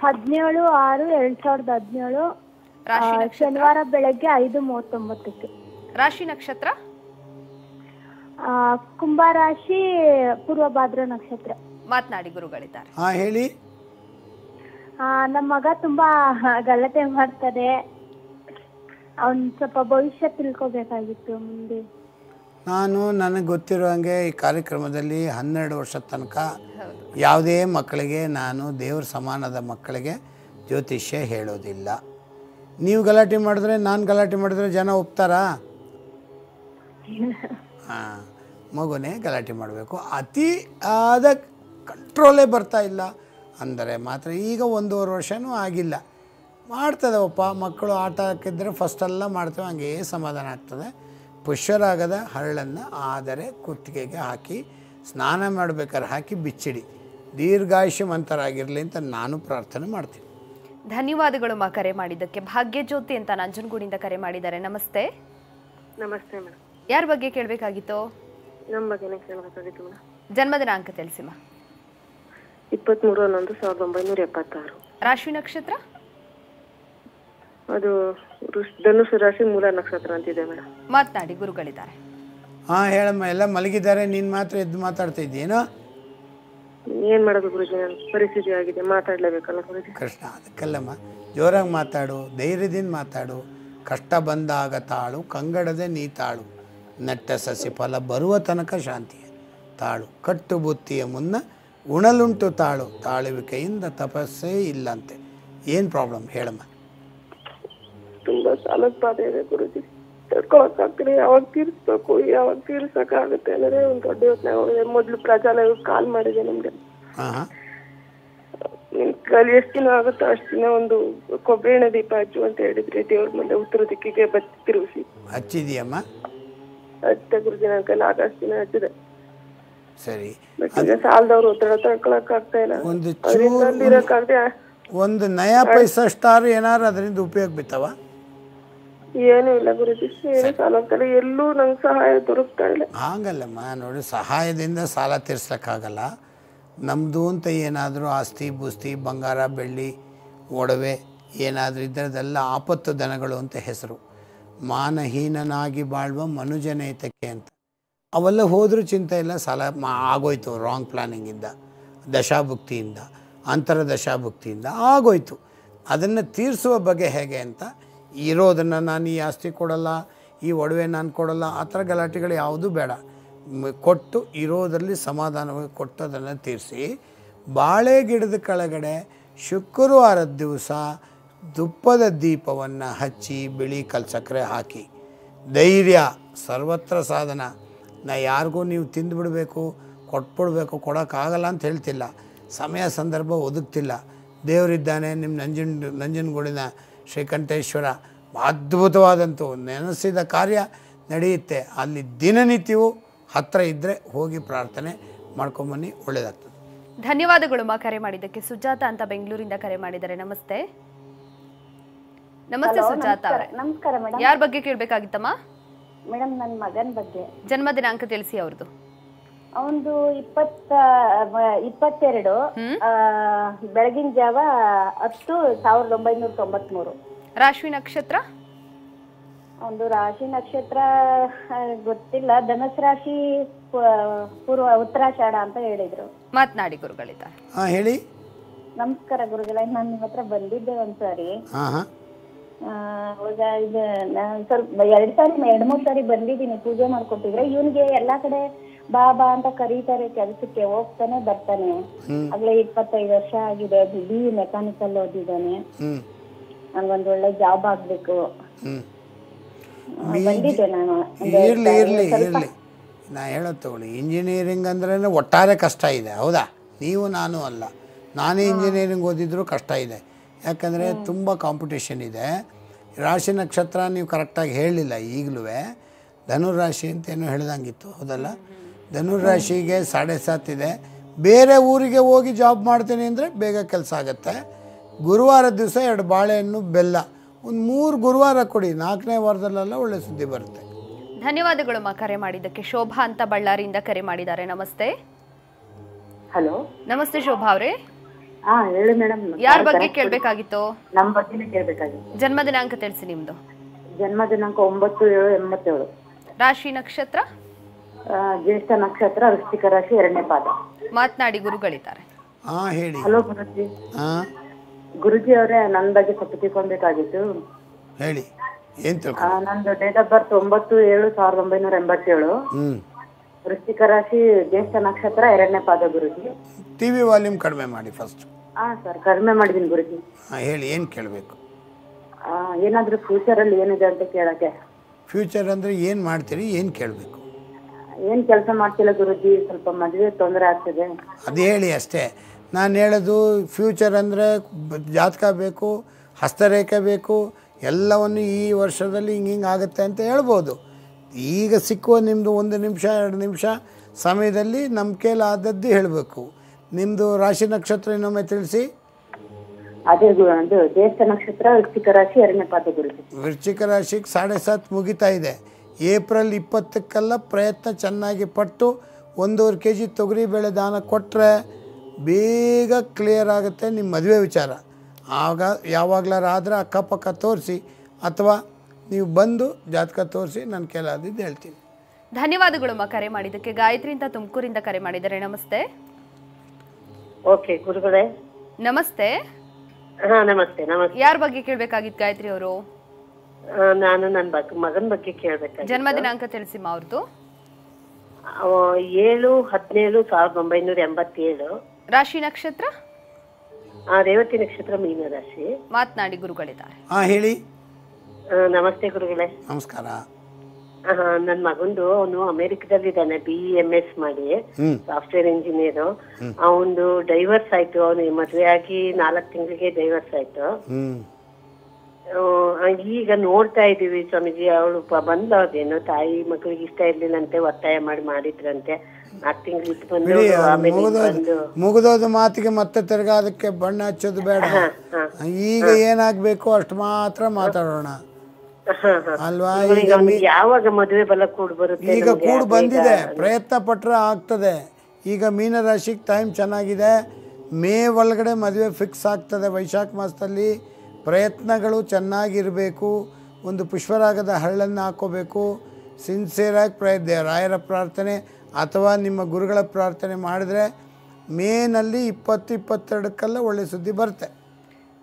17/6/2017, ಶನಿವಾರ ಬೆಳಗ್ಗೆ 5:39ಕ್ಕೆ. ರಾಶಿ ನಕ್ಷತ್ರ? ಕುಂಭರಾಶಿ, ಪೂರ್ವಭಾದ್ರ ನಕ್ಷತ್ರ. ಮಾತನಾಡಿ ಗುರುಗಳಿದ್ದಾರೆ. ಹೇಳಿ. ನಮ್ಮ ಮಗ ತುಂಬಾ ಗಲಾಟೆ ಮಾಡ್ತಾರೆ, ಅವನ್ ಸ್ವಲ್ಪ ಭವಿಷ್ಯ ತಿಳ್ಕೊಬೇಕಾಗಿತ್ತು ಮುಂದೆ. ನನಗೆ ಗೊತ್ತಿರೋ ಹಾಗೆ ಈ ಕಾರ್ಯಕ್ರಮದಲ್ಲಿ 12 ವರ್ಷದ ತನಕ ಯಾವುದೇ ಮಕ್ಕಳಿಗೆ ನಾನು ದೇವ್ರ ಸಮಾನದ ಮಕ್ಕಳಿಗೆ ಜ್ಯೋತಿಷ್ಯ ಹೇಳೋದಿಲ್ಲ. ನೀವು ಗಲಾಟೆ ಮಾಡಿದ್ರೆ, ನಾನು ಗಲಾಟೆ ಮಾಡಿದ್ರೆ ಜನ ಒಪ್ತಾರಾ? ಮಗುನೇ ಗಲಾಟೆ ಮಾಡಬೇಕು. ಅತಿ ಆದ ಕಂಟ್ರೋಲೇ ಬರ್ತಾ ಇಲ್ಲ ಅಂದರೆ ಮಾತ್ರ. ಈಗ 1.5 ವರ್ಷವೂ ಆಗಿಲ್ಲ, ಮಾಡ್ತದವಪ್ಪ ಮಕ್ಕಳು. ಆಟ ಹಾಕಿದ್ರೆ ಫಸ್ಟೆಲ್ಲ ಮಾಡ್ತೇವೆ, ಹಂಗೇ ಸಮಾಧಾನ ಆಗ್ತದೆ. ಪುಷ್ಯರಾಗದ ಹರಳನ್ನು ಆದರೆ ಕುತ್ತಿಗೆಗೆ ಹಾಕಿ ಸ್ನಾನ ಮಾಡಬೇಕಾದ್ರೆ ಹಾಕಿ ಬಿಚ್ಚಿಡಿ, ದೀರ್ಘಾಯುಷ್ಯವಂತರಾಗಿರಲಿ ಅಂತ ನಾನು ಪ್ರಾರ್ಥನೆ ಮಾಡ್ತೀನಿ. ಧನ್ಯವಾದಗಳು ಮಾ ಕರೆ ಮಾಡಿದ್ದಕ್ಕೆ. ಭಾಗ್ಯಜ್ಯೋತಿ ಅಂತ ನಂಜನಗೂಡಿಂದ ಕರೆ ಮಾಡಿದ್ದಾರೆ. ನಮಸ್ತೆ. ನಮಸ್ತೆ ಮೇಡಮ್. ಯಾರ ಬಗ್ಗೆ ಕೇಳಬೇಕಾಗಿತ್ತು? ನಮ್ಮ ಬಗ್ಗೆನೇ ಕೇಳಬೇಕಾಗಿತ್ತು ಮೇಡಮ್. ಜನ್ಮ ದಿನಾಂಕ ತಿಳಿಸಿಮ್ಮ. 23/11/1976. ರಾಶಿ ನಕ್ಷತ್ರ? ಅದು ಧನುಸು ರಾಶಿ, ಮೂಲ ನಕ್ಷತ್ರ ಅಂತಿದೆ ಮೇಡಮ್. ಮಾತನಾಡಿ ಗುರುಗಳಿದ್ದಾರೆ. ಹೇಳಮ್ಮ. ಎಲ್ಲ ಮಲಗಿದ್ದಾರೆ, ನೀನು ಮಾತ್ರ ಎದ್ದು ಮಾತಾಡ್ತಾ ಇದ್ದೀನೋ? ಏನ್ ಮಾಡೋದು ಗುರುಜಿ, ನನ್ನ ಪರಿಸ್ಥಿತಿ ಆಗಿದೆ, ಮಾತಾಡ್ಲೇಬೇಕಲ್ಲ ಗುರುಜಿ. ಕೃಷ್ಣ ಅದಕ್ಕೆಲ್ಲಮ್ಮ ಜೋರಾಗಿ ಮಾತಾಡು, ಧೈರ್ಯದಿಂದ ಮಾತಾಡು. ಕಷ್ಟ ಬಂದಾಗ ತಾಳು, ಕಂಗಡದೆ ನೀ ತಾಳು. ನೆಟ್ಟ ಸಸಿ ಫಲ ಬರುವ ತನಕ ಶಾಂತಿ ತಾಳು. ಕಟ್ಟು ಬುತ್ತಿಯ ಮುನ್ನ ಉಣಲುಂಟು ತಾಳು. ತಾಳುವಿಕೆಯಿಂದ ತಪಸ್ಸೇ ಇಲ್ಲಂತೆ. ಏನು ಪ್ರಾಬ್ಲಮ್ ಹೇಳಮ್ಮ? ತುಂಬಾ ಸಾಲದ ಬಾಧೆ ಇದೆ ಗುರುಜಿ, ತಡ್ಕೊಳಕ್ಕಾಗ್ತೀನಿ. ಯಾವಾಗ ತೀರ್ಸ್ಬೇಕು, ಯಾವಾಗ ತೀರ್ಸಕ್ಕಾಗುತ್ತೆ ಅನ್ನೋದೇ ಒಂದು ದೊಡ್ಡ ಯೋಚನೆ ಆಗಿದೆ. ಮೊದ್ಲು ಪ್ರಜಾಲಯಕ್ಕೆ ಕಾಲ್ ಮಾಡಿದೆ ನಮ್ಗೆ. ಹಾಂ ನಿಮ್ ಕೈಲಿ ಎಷ್ಟು ದಿನ ಆಗುತ್ತೋ ಅಷ್ಟು ದಿನ ಒಂದು ಕೊಬ್ಬರಿ ಎಣ್ಣೆ ದೀಪ ಹಚ್ಚು ಅಂತ ಹೇಳಿದ್ರಿ. ದೇವ್ರ ಮುಂದೆ ಉತ್ತರ ದಿಕ್ಕಿಗೆ ಬತ್ತಿ ತಿರುಗಿಸಿ ಹಚ್ಚಿದೆಯಮ್ಮ? ಹಚ್ಚ ಗುರುಜಿ, ನನ್ನ ಕೈಲಿ ಆಗಷ್ಟು ದಿನ ಹಚ್ಚಿದೆ. ಸರಿ, ಬಟ್ ಈಗ ಸಾಲದವ್ರು ಒತ್ತಡ ತಡ್ಕೊಳಕ್ ಆಗ್ತಾ ಇಲ್ಲ. ಒಂದು ಇರಕ್ಕಾಗದೆ ಒಂದು ನಯಾ ಪೈಸಷ್ಟಾರು ಏನಾರು ಅದರಿಂದ ಉಪಯೋಗ ಬಿತ್ತವ? ಏನೂ ಇಲ್ಲ ಗುರುಜಿ, ಏನು ಸಾಲ ಆಗ್ತಾರೆ, ಎಲ್ಲೂ ನಂಗೆ ಸಹಾಯ ದೊರಕ್ತಾ ಇಲ್ಲ. ಹಾಗಲ್ಲಮ್ಮ, ನೋಡಿ ಸಹಾಯದಿಂದ ಸಾಲ ತೀರ್ಸೋಕ್ಕಾಗಲ್ಲ. ನಮ್ಮದು ಅಂತ ಏನಾದರೂ ಆಸ್ತಿ ಬುಸ್ತಿ ಬಂಗಾರ ಬೆಳ್ಳಿ ಒಡವೆ ಏನಾದರೂ ಇದ್ದರದೆಲ್ಲ ಆಪತ್ತು ದನಗಳು ಅಂತ ಹೆಸರು. ಮಾನಹೀನನಾಗಿ ಬಾಳುವ ಮನುಜನೇತಕ್ಕೆ ಅಂತ ಅವೆಲ್ಲ ಹೋದರೂ ಚಿಂತೆ ಇಲ್ಲ. ಸಾಲ ಆಗೋಯ್ತು ರಾಂಗ್ ಪ್ಲ್ಯಾನಿಂಗಿಂದ, ದಶಾಭುಕ್ತಿಯಿಂದ, ಅಂತರ ದಶಾಭುಕ್ತಿಯಿಂದ ಆಗೋಯ್ತು. ಅದನ್ನು ತೀರಿಸುವ ಬಗ್ಗೆ ಹೇಗೆ ಅಂತ, ಇರೋದನ್ನು ನಾನು ಈ ಆಸ್ತಿ ಕೊಡಲ್ಲ, ಈ ಒಡವೆ ನಾನು ಕೊಡಲ್ಲ, ಆ ಥರ ಗಲಾಟೆಗಳು ಯಾವುದೂ ಬೇಡ. ಕೊಟ್ಟು ಇರೋದರಲ್ಲಿ ಸಮಾಧಾನವಾಗಿ ಕೊಟ್ಟು ಅದನ್ನು ತೀರಿಸಿ, ಬಾಳೆ ಗಿಡದ ಕೆಳಗಡೆ ಶುಕ್ರವಾರದ ದಿವಸ ತುಪ್ಪದ ದೀಪವನ್ನು ಹಚ್ಚಿ ಬಿಳಿ ಕಲ್ಸಕ್ಕರೆ ಹಾಕಿ. ಧೈರ್ಯ ಸರ್ವತ್ರ ಸಾಧನ. ನಾ ಯಾರಿಗೂ ನೀವು ತಿಂದುಬಿಡಬೇಕು, ಕೊಟ್ಬಿಡ್ಬೇಕು, ಕೊಡೋಕ್ಕಾಗಲ್ಲ ಅಂತ ಹೇಳ್ತಿಲ್ಲ. ಸಮಯ ಸಂದರ್ಭ ಒದಗ್ತಿಲ್ಲ. ದೇವರಿದ್ದಾನೆ. ನಿಮ್ಮ ನಂಜನಗೂಡಿನ ಶ್ರೀಕಂಠೇಶ್ವರ ಅದ್ಭುತವಾದಂಥ ನೆನೆಸಿದ ಕಾರ್ಯ ನಡೆಯುತ್ತೆ. ಅಲ್ಲಿ ದಿನನಿತ್ಯವೂ ಹತ್ತಿರ ಇದ್ದರೆ ಹೋಗಿ ಪ್ರಾರ್ಥನೆ ಮಾಡ್ಕೊಂಬನ್ನಿ, ಒಳ್ಳೆಯದಾಗ್ತದೆ. ಧನ್ಯವಾದಗಳು ಮಾ ಕರೆ ಮಾಡಿದ್ದಕ್ಕೆ. ಸುಜಾತ ಅಂತ ಬೆಂಗಳೂರಿಂದ ಕರೆ ಮಾಡಿದ್ದಾರೆ. ನಮಸ್ತೆ. ನಮಸ್ತೆ ಸುಜಾತ ಅವರೇ. ನಮಸ್ಕಾರ ಮೇಡಮ್. ಯಾರ ಬಗ್ಗೆ ಕೇಳಬೇಕಾಗಿತ್ತಮ್ಮ? ಮೇಡಮ್ ನನ್ನ ಮಗನ ಬಗ್ಗೆ. ಜನ್ಮ ದಿನಾಂಕ ತಿಳಿಸಿ ಅವ್ರದ್ದು. ಅವನದು 22 ಬೆಳಗಿನ ಜಾವ 10 1993. ರಾಶಿ ನಕ್ಷತ್ರ? ಒಂದು ರಾಶಿ ನಕ್ಷತ್ರ ಗೊತ್ತಿಲ್ಲ. ಧನುಸ್ ರಾಶಿ ಪೂರ್ವ ಉತ್ತರಾಷಾಢ ಅಂತ ಹೇಳಿದ್ರು. ಮಾತನಾಡಿ ಗುರುಗಳಿದ್ದಾರೆ. ಹಾಂ ಹೇಳಿ. ನಮಸ್ಕಾರ ಗುರುಗಳ, ನಾನು ನಿಮ್ಮ ಹತ್ರ ಬಂದಿದ್ದೆ ಒಂದ್ಸಾರಿ. ಹಾಂ ಅವಾಗ ಇದು ಸ್ವಲ್ಪ 2-3 ಸಾರಿ ಬಂದಿದ್ದೀನಿ, ಪೂಜೆ ಮಾಡ್ಕೊಟ್ಟಿದ್ರೆ. ಇವನ್ಗೆ ಎಲ್ಲಾ ಕಡೆ ಬಾ ಬಾ ಅಂತ ಕರೀತಾರೆ ಕೆಲ್ಸಕ್ಕೆ, ಹೋಗ್ತಾನೆ ಬರ್ತಾನೆ. ಆಗ್ಲೇ 25 ವರ್ಷ ಆಗಿದೆ. BE mechanical ಓದಿದ್ದಾನೆ. ನನ್ಗೊಂದ್ ಒಳ್ಳೆ ಜಾಬ್ ಆಗ್ಬೇಕು. ಬಂದಿದ್ದೆ ನಾನು. ಇರಲಿ ನಾ ಹೇಳೋದು ತಗೊಳ್ಳಿ. ಇಂಜಿನಿಯರಿಂಗ್ ಅಂದ್ರೆ ಒಟ್ಟಾರೆ ಕಷ್ಟ ಇದೆ, ಹೌದಾ? ನೀವು ನಾನು ಅಲ್ಲ, ನಾನೇ ಇಂಜಿನಿಯರಿಂಗ್ ಓದಿದ್ರು ಕಷ್ಟ ಇದೆ. ಯಾಕಂದರೆ ತುಂಬ ಕಾಂಪಿಟೇಷನ್ ಇದೆ. ರಾಶಿ ನಕ್ಷತ್ರ ನೀವು ಕರೆಕ್ಟಾಗಿ ಹೇಳಲಿಲ್ಲ. ಈಗಲೂ ಧನುರಾಶಿ ಅಂತ ಏನೋ ಹೇಳ್ದಂಗಿತ್ತು, ಹೌದಲ್ಲ? ಧನುರಾಶಿಗೆ 7.5 ಇದೆ. ಬೇರೆ ಊರಿಗೆ ಹೋಗಿ ಜಾಬ್ ಮಾಡ್ತೀನಿ ಅಂದರೆ ಬೇಗ ಕೆಲಸ ಆಗುತ್ತೆ. ಗುರುವಾರದ ದಿವಸ 2 ಬಾಳೆಹಣ್ಣು ಬೆಲ್ಲ ಒಂದು 3 ಗುರುವಾರ ಕೊಡಿ, 4ನೇ ವಾರದಲ್ಲೆಲ್ಲ ಒಳ್ಳೆ ಸುದ್ದಿ ಬರುತ್ತೆ. ಧನ್ಯವಾದಗಳು ಮಾ ಕರೆ ಮಾಡಿದ್ದಕ್ಕೆ. ಶೋಭಾ ಅಂತ ಬಳ್ಳಾರಿಯಿಂದ ಕರೆ ಮಾಡಿದ್ದಾರೆ. ನಮಸ್ತೆ. ಹಲೋ, ನಮಸ್ತೆ ಶೋಭಾ ಅವರೇ. ಹೇಳಿ ಮೇಡಮ್. ಯಾರ ಬಗ್ಗೆ ಕೇಳಬೇಕಾಗಿತ್ತು? ನಮ್ಮ ಬಗ್ಗೆನೇ ಕೇಳಬೇಕಾಗಿತ್ತು. ಜನ್ಮ ದಿನಾಂಕ ತಿಳಿಸಿ ನಿಮ್ದು. ಜನ್ಮ ದಿನಾಂಕ 9/7/87. ರಾಶಿ ನಕ್ಷತ್ರ? ಜ್ಯೇಷ್ಠ ನಕ್ಷತ್ರ, ವೃಶ್ಚಿಕ ರಾಶಿ, 2ನೇ ಪಾದ. ಮಾತನಾಡಿ ಗುರುಗಳಿದ್ದಾರೆ. ಹಾಂ ಹೇಳಿ. ಹಲೋ ಗುರುಜಿ. ಹಾಂ ಗುರುಜಿ ಅವರೇ, ನನ್ನ ಬಗ್ಗೆ ಸ್ವಲ್ಪ ತಿಳ್ಕೊಬೇಕಾಗಿತ್ತು. ಹೇಳಿ, ಏನು ತಿಳ್ಕೊ? ನಂದು ಡೇಟ್ ಆಫ್ ಬರ್ತ್ 9/7/1987. ವೃಶ್ಚಿಕ ರಾಶಿ, ಜ್ಯೇಷ್ಠ ನಕ್ಷತ್ರ, 2ನೇ ಪಾದ ಗುರುಜಿ. TV ವಾಲ್ಯೂಮ್ ಕಡಿಮೆ ಮಾಡಿ ಫಸ್ಟ್. ಸರ್, ಕಡಿಮೆ ಮಾಡಿದ್ದೀನಿ ಗುರುಜಿ. ಹಾಂ ಹೇಳಿ, ಏನು ಕೇಳಬೇಕು? ಏನಾದರೂ ಫ್ಯೂಚರಲ್ಲಿ ಏನಿದೆ ಅಂತ ಕೇಳಕ್ಕೆ. ಫ್ಯೂಚರ್ ಅಂದರೆ ಏನು ಮಾಡ್ತೀರಿ, ಏನು ಕೇಳಬೇಕು? ಏನು ಕೆಲಸ ಮಾಡ್ತಿಲ್ಲ ಗುರುಜಿ, ಸ್ವಲ್ಪ ಮದುವೆ ತೊಂದರೆ ಆಗ್ತಿದೆ. ಅದು ಹೇಳಿ ಅಷ್ಟೇ. ನಾನು ಹೇಳೋದು ಫ್ಯೂಚರ್ ಅಂದರೆ ಜಾತಕ ಬೇಕು, ಹಸ್ತರೇಖೆ ಬೇಕು, ಎಲ್ಲವನ್ನು ಈ ವರ್ಷದಲ್ಲಿ ಹಿಂಗೆ ಆಗುತ್ತೆ ಅಂತ ಹೇಳ್ಬೋದು. ಈಗ ಸಿಕ್ಕುವ ನಿಮ್ಮದು 1 ನಿಮಿಷ 2 ನಿಮಿಷ ಸಮಯದಲ್ಲಿ ನಮ್ಮ ಕೈಲಾದದ್ದು ಹೇಳಬೇಕು. ನಿಮ್ಮದು ರಾಶಿ ನಕ್ಷತ್ರ ಇನ್ನೊಮ್ಮೆ ತಿಳಿಸಿ. ಅದೇ ಅದು ಜ್ಯೇಷ್ಠ ನಕ್ಷತ್ರ, ವೃಶ್ಚಿಕ ರಾಶಿ, 2ನೇ ಪಾದ ಗುರುಜಿ. ವೃಶ್ಚಿಕ ರಾಶಿಗೆ 7.5 ಮುಗಿತಾ ಇದೆ. ಏಪ್ರಿಲ್ 20ಕ್ಕೆಲ್ಲ ಪ್ರಯತ್ನ ಚೆನ್ನಾಗಿ ಪಟ್ಟು 1.5 kg ತೊಗರಿಬೇಳೆ ದಾನ ಕೊಟ್ಟರೆ ಬೇಗ ಕ್ಲಿಯರ್ ಆಗುತ್ತೆ ನಿಮ್ಮ ಮದುವೆ ವಿಚಾರ. ಆಗ ಯಾವಾಗಲಾರ ಆದರೆ ಅಕ್ಕಪಕ್ಕ ತೋರಿಸಿ, ಅಥವಾ ನೀವು ಬಂದು ಜಾತಕ ತೋರಿಸಿ ನನ್ನ ಕೈಲಾದಿದ್ದು ಹೇಳ್ತೀನಿ. ಧನ್ಯವಾದಗಳು ಮಾ ಕರೆ ಮಾಡಿದ್ದಕ್ಕೆ. ಗಾಯತ್ರಿ ಅಂತ ತುಮಕೂರಿಂದ ಕರೆ ಮಾಡಿದ್ದಾರೆ. ನಮಸ್ತೆ. ಓಕೆ ಗುರುಗಳೇ. ನಮಸ್ತೆ. ಹಾ ನಮಸ್ತೆ. ನಮಸ್ತೆ. ಯಾರ ಬಗ್ಗೆ ಕೇಳ್ಬೇಕಾಗಿತ್ತು ಗಾಯತ್ರಿ ಅವರು? ನಾನು ನನ್ನ ಮಗನ ಬಗ್ಗೆ ಕೇಳ್ಬೇಕಾಗಿತ್ತು. ಜನ್ಮ ದಿನಾಂಕ ತಿಳಿಸಿಮ್ಮ ಅವ್ರದ್ದು. 7/17/1987. ರಾಶಿ ನಕ್ಷತ್ರ? ರೇವತಿ ನಕ್ಷತ್ರ, ಮೀನ ರಾಶಿ. ಮಾತನಾಡಿ ಗುರುಗಳಿದ್ದಾರೆ. ಹೇಳಿ. ನಮಸ್ತೆ ಗುರುಗಳೇ. ನಮಸ್ಕಾರ. ನನ್ ಮಗಂದು ಅವನು ಅಮೆರಿಕದಲ್ಲಿ ಇದ್ದಾನೆ, BEMS ಮಾಡಿ ಸಾಫ್ಟ್ವೇರ್ ಇಂಜಿನಿಯರ್. ಅವನು ಡೈವರ್ಸ್ ಆಯ್ತು. ಅವನು ಮದ್ವೆ ಆಗಿ 4 ತಿಂಗಳಿಗೆ ಡೈವರ್ಸ್ ಆಯ್ತು. ಈಗ ನೋಡ್ತಾ ಇದೀವಿ ಸ್ವಾಮೀಜಿ. ಅವಳು ಬಂದದೇನು ತಾಯಿ ಮಕ್ಕಳಿಗೆ ಇಷ್ಟ ಇರ್ಲಿಲ್ಲಂತೆ, ಒತ್ತಾಯ ಮಾಡಿದ್ರಂತೆ. 4 ತಿಂಗಳು ಇಟ್ಟು ಬಂದು ಮುಗಿದೋದ ಮಾತಿಗೆ ಮತ್ತೆ ತಿರ್ಗಾ ಅದಕ್ಕೆ ಬಣ್ಣ ಹಚ್ಚೋದು ಬೇಡ. ಈಗ ಏನಾಗ್ಬೇಕು ಅಷ್ಟು ಮಾತ್ರ ಮಾತಾಡೋಣ ಅಲ್ವಾ? ಯಾವಾಗ ಮದುವೆ ಬಲ ಕೂಡ್ ಬರುತ್ತೆ? ಈಗ ಕೂಡ್ ಬಂದಿದೆ, ಪ್ರಯತ್ನ ಪಟ್ರೆ ಆಗ್ತದೆ. ಈಗ ಮೀನರಾಶಿಗೆ ಟೈಮ್ ಚೆನ್ನಾಗಿದೆ. ಮೇ ಒಳಗಡೆ ಮದುವೆ ಫಿಕ್ಸ್ ಆಗ್ತದೆ. ವೈಶಾಖ ಮಾಸದಲ್ಲಿ ಪ್ರಯತ್ನಗಳು ಚೆನ್ನಾಗಿರಬೇಕು. ಒಂದು ಪುಷ್ಪರಾಗದ ಹರಳನ್ನು ಹಾಕೋಬೇಕು. ಸಿನ್ಸಿಯರಾಗಿ ರಾಯರ ಪ್ರಾರ್ಥನೆ ಅಥವಾ ನಿಮ್ಮ ಗುರುಗಳ ಪ್ರಾರ್ಥನೆ ಮಾಡಿದ್ರೆ ಮೇನಲ್ಲಿ 20-22 ಒಳ್ಳೆ ಸುದ್ದಿ ಬರುತ್ತೆ.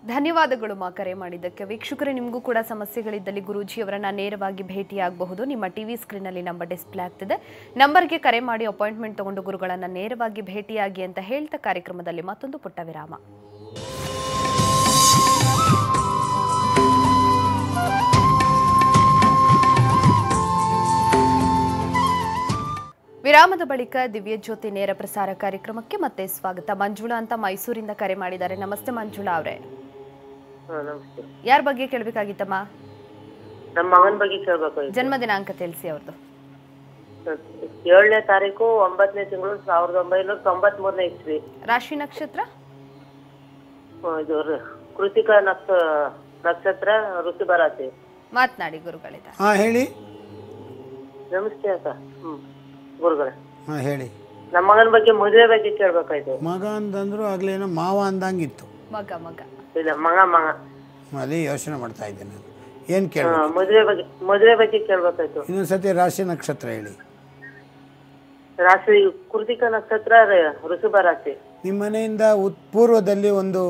ಧನ್ಯವಾದಗಳು ಮಾ ಕರೆ ಮಾಡಿದ್ದಕ್ಕೆ. ವೀಕ್ಷಕರೇ, ನಿಮಗೂ ಕೂಡ ಸಮಸ್ಯೆಗಳಿದ್ದಲ್ಲಿ ಗುರೂಜಿಯವರನ್ನ ನೇರವಾಗಿ ಭೇಟಿಯಾಗಬಹುದು. ನಿಮ್ಮ ಟಿವಿ ಸ್ಕ್ರೀನಲ್ಲಿ ನಂಬರ್ ಡಿಸ್ಪ್ಲೇ ಆಗ್ತಿದೆ. ನಂಬರ್ಗೆ ಕರೆ ಮಾಡಿ ಅಪಾಯಿಂಟ್ಮೆಂಟ್ ತಗೊಂಡು ಗುರುಗಳನ್ನ ನೇರವಾಗಿ ಭೇಟಿಯಾಗಿ ಅಂತ ಹೇಳ್ತಾ ಕಾರ್ಯಕ್ರಮದಲ್ಲಿ ಮತ್ತೊಂದು ಪುಟ್ಟ ವಿರಾಮ. ವಿರಾಮದ ಬಳಿಕ ದಿವ್ಯ ಜ್ಯೋತಿ ನೇರ ಪ್ರಸಾರ ಕಾರ್ಯಕ್ರಮಕ್ಕೆ ಮತ್ತೆ ಸ್ವಾಗತ. ಮಂಜುಳಾ ಅಂತ ಮೈಸೂರಿಂದ ಕರೆ ಮಾಡಿದ್ದಾರೆ. ನಮಸ್ತೆ ಮಂಜುಳಾ ಅವರೇ. ಯಾರ ಬಗ್ಗೆ ಕೇಳಬೇಕಾಗಿತ್ತಮ್ಮ? ನಮ್ಮ ಮಗನ ಬಗ್ಗೆ ಕೇಳಬೇಕು. ಜನ್ಮ ದಿನಾಂಕ ತಿಳಿಸಿ ಅವ್ರದ್ದು. 7ನೇ ತಾರೀಕು 9ನೇ ತಿಂಗಳು 1993ನೇ ಇಸ್ವಿ. ರಾಶಿ ನಕ್ಷತ್ರ? ಇದು ಕೃತಿಕ ನಕ್ಷತ್ರ, ಋಷಭ ರಾಶಿ. ಮಾತನಾಡಿ ಗುರುಗಳಿದ್ದಾರೆ. ಹೇಳಿ. ನಮಸ್ತೆ ಅಕ್ಕ. ಗುರುಗಳೇ ಹೇಳಿ. ನಮ್ಮ ಮಗನ ಬಗ್ಗೆ ಮದುವೆ ಬಗ್ಗೆ ಕೇಳ್ಬೇಕಾಯ್ತು. ಮಗ ಅಂತಂದ್ರು ಆಗ್ಲೇನೋ ಮಾವ ಅಂದಂಗಿತ್ತು. ಮಗ ಮಗ ಇಲ್ಲ ಮಗ ಮಗ ಅದೇ ಯೋಚನೆ ಮಾಡ್ತಾ ಇದ್ದೆ ನಾನು. ಏನು ಕೇಳ? ಮದುವೆ ಬಗ್ಗೆ ಕೇಳ್ಬೇಕಾಯ್ತು. ಇನ್ನೊಂದ್ಸತಿ ರಾಶಿ ನಕ್ಷತ್ರ ಹೇಳಿ. ರಾಶಿ ಕೃತಿಕ ನಕ್ಷತ್ರ, ಋಷಭ ರಾಶಿ. ನಿಮ್ಮ ಮನೆಯಿಂದ ಪೂರ್ವದಲ್ಲಿ ಒಂದು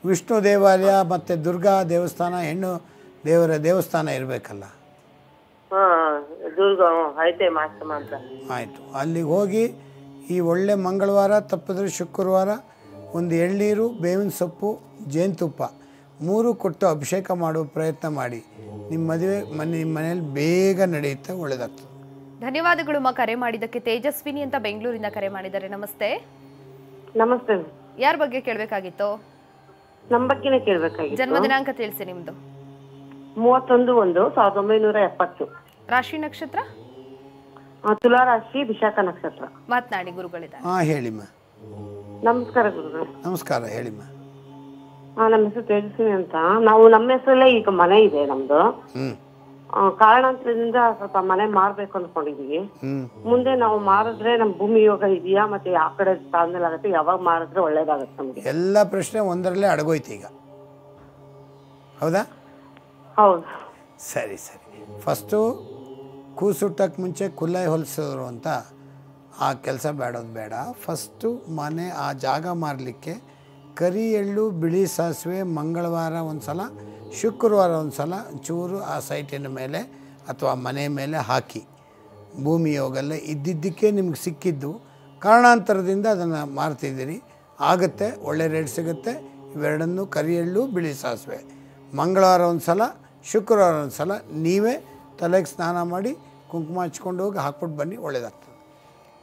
ವಿಷ್ಣು ದೇವಾಲಯ ಮತ್ತು ದುರ್ಗಾ ದೇವಸ್ಥಾನ, ಹೆಣ್ಣು ದೇವರ ದೇವಸ್ಥಾನ ಇರಬೇಕಲ್ಲ? ದುರ್ಗ ಐತೆ ಮಾಸ್ತಮ್ಮ ಅಂತ. ಆಯಿತು, ಅಲ್ಲಿಗೆ ಹೋಗಿ ಈ ಒಳ್ಳೆ ಮಂಗಳವಾರ ತಪ್ಪಿದ್ರೆ ಶುಕ್ರವಾರ ಒಂದು ಎಳ್ನೀರು, ಬೇವಿನ ಸೊಪ್ಪು, ಜೇನುತುಪ್ಪ 3 ಕೊಟ್ಟು ಅಭಿಷೇಕ ಮಾಡುವ ಪ್ರಯತ್ನ ಮಾಡಿ. ನಿಮ್ಮ ಮದುವೆ ನಿಮ್ಮ ಮನೇಲಿ ಬೇಗ ನಡೆಯುತ್ತೆ, ಒಳ್ಳೆದಾಗ್ತದೆ. ಧನ್ಯವಾದಗಳು ಮಾ ಕರೆ ಮಾಡಿದ್ದಕ್ಕೆ. ತೇಜಸ್ವಿನಿ ಅಂತ ಬೆಂಗಳೂರಿಂದ ಕರೆ ಮಾಡಿದ್ದಾರೆ. ನಮಸ್ತೆ. ನಮಸ್ತೆ. ಯಾರ ಬಗ್ಗೆ ಕೇಳಬೇಕಾಗಿತ್ತು? ನಮ್ಮ ಬಗ್ಗೆನೇ ಕೇಳಬೇಕಾಗಿತ್ತು. ಜನ್ಮ ದಿನಾಂಕ ತಿಳಿಸಿ ನಿಮ್ದು. 31/1/1970. ರಾಶಿ ನಕ್ಷತ್ರ? ತುಲಾ ರಾಶಿ, ವಿಶಾಖ ನಕ್ಷತ್ರ. ಮಾತನಾಡಿ ಗುರುಗಳಿದ್ದಾರೆ. ಹೇಳಿಮ್ಮ. ನಮಸ್ಕಾರ ಗುರುಗಳು. ನಮಸ್ಕಾರ, ಹೇಳಿಮ್ಮ. ನಮ್ಮ ಹೆಸರು ತೇಜಸ್ವಿನಿ ಅಂತ. ನಾವು ನಮ್ಮ ಹೆಸರಲ್ಲೇ ಈಗ ಮನೆ ಇದೆ ನಮ್ದು. ಕಾರಣಾಂತರದಿಂದ ಸ್ವಲ್ಪ ಮನೆ ಮಾರ್ಬೇಕು ಅನ್ಕೊಂಡಿದೀವಿ. ಮುಂದೆ ನಾವು ಮಾರಿದ್ರೆ ನಮ್ ಭೂಮಿ ಯೋಗ ಇದೆಯಾ, ಮತ್ತೆ ಯಾವ ಕಡೆ ತಾಳ್ಮೇಲೆ ಆಗುತ್ತೆ, ಯಾವಾಗ ಮಾರಿದ್ರೆ ಒಳ್ಳೇದಾಗತ್ತೆ ನಮ್ಗೆ? ಎಲ್ಲ ಪ್ರಶ್ನೆ ಒಂದರಲ್ಲೇ ಅಡಗೋಯ್ತು ಈಗ, ಹೌದಾ? ಹೌದು. ಸರಿ ಸರಿ. ಫಸ್ಟು ಕೂಸುಟ್ಟಕ್ಕೆ ಮುಂಚೆ ಕುಲ್ಲಾಯಿ ಹೊಲಿಸೋರು ಅಂತ ಆ ಕೆಲಸ ಬೇಡೋದು ಬೇಡ. ಫಸ್ಟು ಮನೆ ಆ ಜಾಗ ಮಾರಲಿಕ್ಕೆ ಕರಿ ಎಳ್ಳು, ಬಿಳಿ ಸಾಸಿವೆ ಮಂಗಳವಾರ ಒಂದು ಸಲ, ಶುಕ್ರವಾರ ಒಂದು ಸಲ ಚೂರು ಆ ಸೈಟಿನ ಮೇಲೆ ಅಥವಾ ಮನೆ ಮೇಲೆ ಹಾಕಿ. ಭೂಮಿ ಯೋಗಲ್ಲೇ ಇದ್ದಿದ್ದಕ್ಕೆ ನಿಮ್ಗೆ ಸಿಕ್ಕಿದ್ದು, ಕಾರಣಾಂತರದಿಂದ ಅದನ್ನು ಮಾರ್ತಿದ್ದೀರಿ, ಆಗುತ್ತೆ, ಒಳ್ಳೆ ರೇಟ್ ಸಿಗುತ್ತೆ. ಇವೆರಡನ್ನೂ ಕರಿ ಎಳ್ಳು, ಬಿಳಿ ಸಾಸಿವೆ ಮಂಗಳವಾರ ಒಂದು ಸಲ, ಶುಕ್ರವಾರ ಒಂದು ಸಲ ನೀವೇ ತಲೆಗೆ ಸ್ನಾನ ಮಾಡಿ ಕುಂಕುಮ ಹಚ್ಕೊಂಡು ಹೋಗಿ ಹಾಕ್ಬಿಟ್ಟು ಬನ್ನಿ, ಒಳ್ಳೆಯದಾಗ್ತದೆ.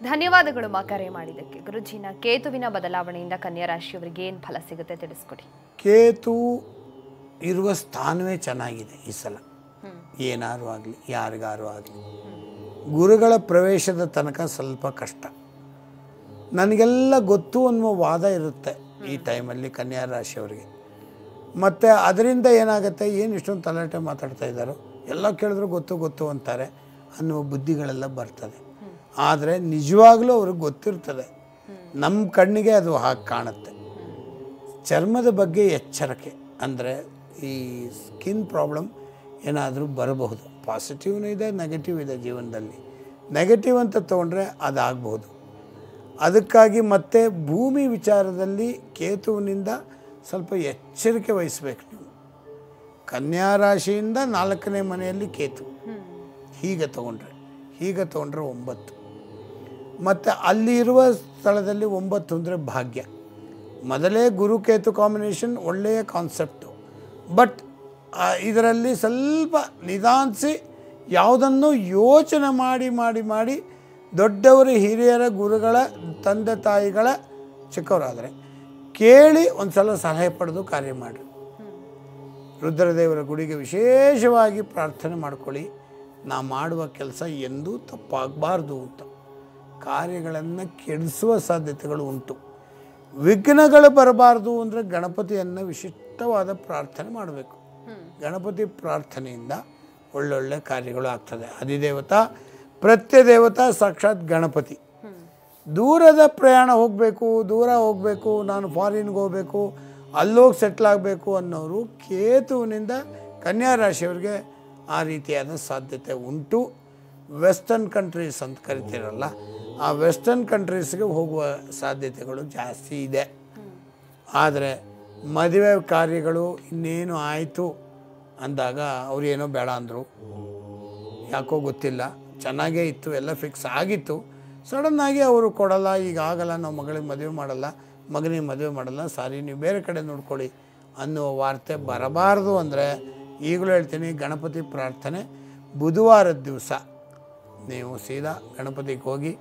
ಧನ್ಯವಾದಗಳು ಮಾ ಕರೆ ಮಾಡಿದ್ದಕ್ಕೆ. ಗುರುಜಿನ ಕೇತುವಿನ ಬದಲಾವಣೆಯಿಂದ ಕನ್ಯಾ ರಾಶಿಯವರಿಗೆ ಏನು ಫಲ ಸಿಗುತ್ತೆ ತಿಳಿಸ್ಕೊಡಿ. ಕೇತು ಇರುವ ಸ್ಥಾನವೇ ಚೆನ್ನಾಗಿದೆ ಈ ಸಲ. ಏನಾರು ಆಗಲಿ, ಯಾರಿಗಾರು ಆಗಲಿ, ಗುರುಗಳ ಪ್ರವೇಶದ ತನಕ ಸ್ವಲ್ಪ ಕಷ್ಟ. ನನಗೆಲ್ಲ ಗೊತ್ತು ಅನ್ನುವ ವಾದ ಇರುತ್ತೆ ಈ ಟೈಮಲ್ಲಿ ಕನ್ಯಾ ರಾಶಿಯವರಿಗೆ. ಮತ್ತು ಅದರಿಂದ ಏನಾಗುತ್ತೆ, ಏನು ಇಷ್ಟೊಂದು ತಲಾಟೆ ಮಾತಾಡ್ತಾ ಇದ್ದಾರೋ, ಎಲ್ಲ ಕೇಳಿದ್ರು ಗೊತ್ತು ಗೊತ್ತು ಅಂತಾರೆ ಅನ್ನುವ ಬುದ್ಧಿಗಳೆಲ್ಲ ಬರ್ತದೆ. ಆದರೆ ನಿಜವಾಗ್ಲೂ ಅವ್ರಿಗೆ ಗೊತ್ತಿರ್ತದೆ, ನಮ್ಮ ಕಣ್ಣಿಗೆ ಅದು ಹಾಗೆ ಕಾಣುತ್ತೆ. ಚರ್ಮದ ಬಗ್ಗೆ ಎಚ್ಚರಿಕೆ, ಅಂದರೆ ಈ ಸ್ಕಿನ್ ಪ್ರಾಬ್ಲಮ್ ಏನಾದರೂ ಬರಬಹುದು. ಪಾಸಿಟಿವ್ನೂ ಇದೆ, ನೆಗೆಟಿವ್ ಇದೆ ಜೀವನದಲ್ಲಿ. ನೆಗೆಟಿವ್ ಅಂತ ತೊಗೊಂಡ್ರೆ ಅದಾಗಬಹುದು. ಅದಕ್ಕಾಗಿ ಮತ್ತೆ ಭೂಮಿ ವಿಚಾರದಲ್ಲಿ ಕೇತುವಿನಿಂದ ಸ್ವಲ್ಪ ಎಚ್ಚರಿಕೆ ವಹಿಸ್ಬೇಕು ನೀವು. ಕನ್ಯಾ ರಾಶಿಯಿಂದ 4ನೇ ಮನೆಯಲ್ಲಿ ಕೇತು, ಹೀಗೆ ತೊಗೊಂಡ್ರೆ 9. ಮತ್ತು ಅಲ್ಲಿರುವ ಸ್ಥಳದಲ್ಲಿ 9 ಅಂದರೆ ಭಾಗ್ಯ. ಮೊದಲೇ ಗುರು ಕೇತು ಕಾಂಬಿನೇಷನ್ ಒಳ್ಳೆಯ ಕಾನ್ಸೆಪ್ಟು, ಬಟ್ ಇದರಲ್ಲಿ ಸ್ವಲ್ಪ ನಿಧಾನಿಸಿ ಯಾವುದನ್ನು ಯೋಚನೆ ಮಾಡಿ ದೊಡ್ಡವರು, ಹಿರಿಯರ, ಗುರುಗಳ, ತಂದೆ ತಾಯಿಗಳ, ಚಿಕ್ಕವರಾದರೆ ಕೇಳಿ ಒಂದು ಸಲ ಸಲಹೆ ಪಡೆದು ಕಾರ್ಯ ಮಾಡಿ. ರುದ್ರದೇವರ ಗುಡಿಗೆ ವಿಶೇಷವಾಗಿ ಪ್ರಾರ್ಥನೆ ಮಾಡ್ಕೊಳ್ಳಿ, ನಾ ಮಾಡುವ ಕೆಲಸ ಎಂದೂ ತಪ್ಪಾಗಬಾರ್ದು ಅಂತ. ಕಾರ್ಯಗಳನ್ನು ಕೆಡಿಸುವ ಸಾಧ್ಯತೆಗಳು ಉಂಟು. ವಿಘ್ನಗಳು ಬರಬಾರ್ದು ಅಂದರೆ ಗಣಪತಿಯನ್ನು ವಿಶಿಷ್ಟವಾದ ಪ್ರಾರ್ಥನೆ ಮಾಡಬೇಕು. ಗಣಪತಿ ಪ್ರಾರ್ಥನೆಯಿಂದ ಒಳ್ಳೊಳ್ಳೆ ಕಾರ್ಯಗಳು ಆಗ್ತದೆ. ಅಧಿದೇವತಾ ಪ್ರತ್ಯದೇವತಾ ಸಾಕ್ಷಾತ್ ಗಣಪತಿ. ದೂರದ ಪ್ರಯಾಣ ದೂರ ಹೋಗಬೇಕು, ನಾನು ಫಾರಿನ್ಗೆ ಹೋಗಬೇಕು, ಅಲ್ಲೋಗಿ ಸೆಟ್ಲ್ ಆಗಬೇಕು ಅನ್ನೋರು ಕೇತುವಿನಿಂದ ಕನ್ಯಾ ರಾಶಿಯವರಿಗೆ ಆ ರೀತಿಯಾದ ಸಾಧ್ಯತೆ ಉಂಟು. ವೆಸ್ಟರ್ನ್ ಕಂಟ್ರೀಸ್ ಅಂತ ಕರಿತೀರಲ್ಲ, ಆ ವೆಸ್ಟರ್ನ್ ಕಂಟ್ರೀಸ್ಗೆ ಹೋಗುವ ಸಾಧ್ಯತೆಗಳು ಜಾಸ್ತಿ ಇದೆ. ಆದರೆ ಮದುವೆ ಕಾರ್ಯಗಳು ಇನ್ನೇನು ಆಯಿತು ಅಂದಾಗ ಅವ್ರು ಏನೋ ಬೇಡ ಅಂದರು, ಯಾಕೋ ಗೊತ್ತಿಲ್ಲ, ಚೆನ್ನಾಗೇ ಇತ್ತು, ಎಲ್ಲ ಫಿಕ್ಸ್ ಆಗಿತ್ತು. ಸಡನ್ನಾಗಿ ಅವರು ಕೊಡಲ್ಲ, ಈಗ ಆಗಲ್ಲ, ನಾವು ಮಗಳಿಗೆ ಮದುವೆ ಮಾಡಲ್ಲ, ಮಗನಿಗೆ ಮದುವೆ ಮಾಡಲ್ಲ, ಸಾರಿ ನೀವು ಬೇರೆ ಕಡೆ ನೋಡ್ಕೊಳ್ಳಿ ಅನ್ನುವ ವಾರ್ತೆ ಬರಬಾರ್ದು. ಅಂದರೆ ಈಗಲೂ ಹೇಳ್ತೀನಿ, ಗಣಪತಿ ಪ್ರಾರ್ಥನೆ ಬುಧವಾರದ ದಿವಸ ನೀವು ಸೀದಾ ಗಣಪತಿಗೆ ಹೋಗಿ